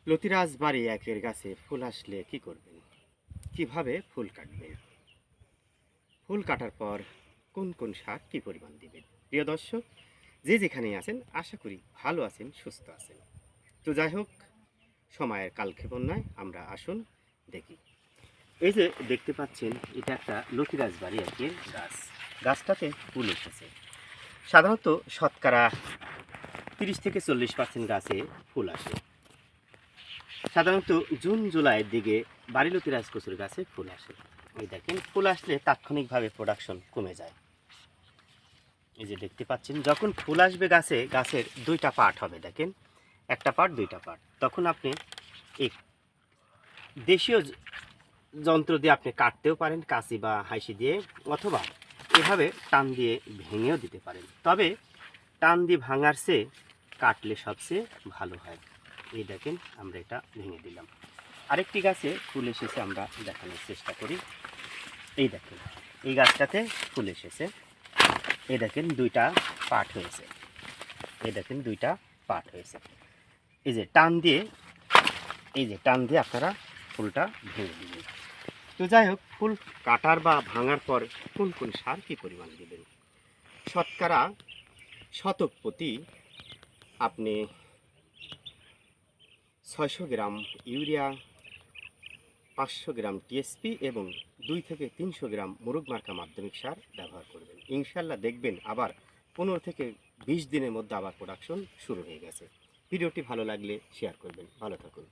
লতিরাজ বাড়ি একের গাছে ফুল আসলে কি করবেন? কিভাবে ফুল কাটবেন? ফুল কাটার পর কোন কোন সার কি পরিমাণ দিবেন? প্রিয় দর্শক, যে যেখানেই আছেন আশা করি ভালো আছেন, সুস্থ আছেন। তো যাই হোক, সময়ের কালক্ষেপণ নয়, আমরা আসুন দেখি। এই যে দেখতে পাচ্ছেন, এটা একটা লতিরাজ বাড়ি একের গাছ। গাছটাতে ফুল এসেছে। সাধারণত শতকরা 30 থেকে 40% গাছে ফুল আসে। সাধারণত জুন জুলাইয়ের দিকে বাড়িলতি রাজকচুর গাছে ফুল আসে। এই দেখেন, ফুল আসলে তাৎক্ষণিকভাবে প্রোডাকশন কমে যায়। এই যে দেখতে পাচ্ছেন, যখন ফুল আসবে গাছে, গাছের দুইটা পার্ট হবে, দেখেন, একটা পার্ট দুইটা পার্ট। তখন আপনি এই দেশীয় যন্ত্র দিয়ে আপনি কাটতেও পারেন, কাঁচি বা হাইসি দিয়ে, অথবা এভাবে টান দিয়ে ভেঙেও দিতে পারেন। তবে টান দিয়ে ভাঙার চেয়ে কাটলে সবচেয়ে ভালো হয়। এই দেখেন, আমরা এটা ভেঙে দিলাম। আরেকটি গাছে ফুল এসেছে, আমরা দেখানোর চেষ্টা করি। এই দেখেন, এই গাছটাতে ফুল এসেছে। এই দেখেন, দুইটা পার্ট হয়েছে। এই দেখেন, দুইটা পার্ট হয়েছে। এই যে টান দিয়ে, আপনারা ফুলটা ভেঙে দিবেন। তো যাই হোক, ফুল কাটার বা ভাঙার পর কোন কোন সার কি পরিমাণ দিবেন? শতকরা শতক প্রতি আপনি 600 গ্রাম ইউরিয়া, 500 গ্রাম টিএসপি এবং 2 থেকে 300 গ্রাম মুরগ মার্কা মাধ্যমিক সার ব্যবহার করবেন। ইনশাল্লাহ দেখবেন আবার 15 থেকে 20 দিনের মধ্যে আবার প্রোডাকশন শুরু হয়ে গেছে। ভিডিওটি ভালো লাগলে শেয়ার করবেন। ভালো থাকুন।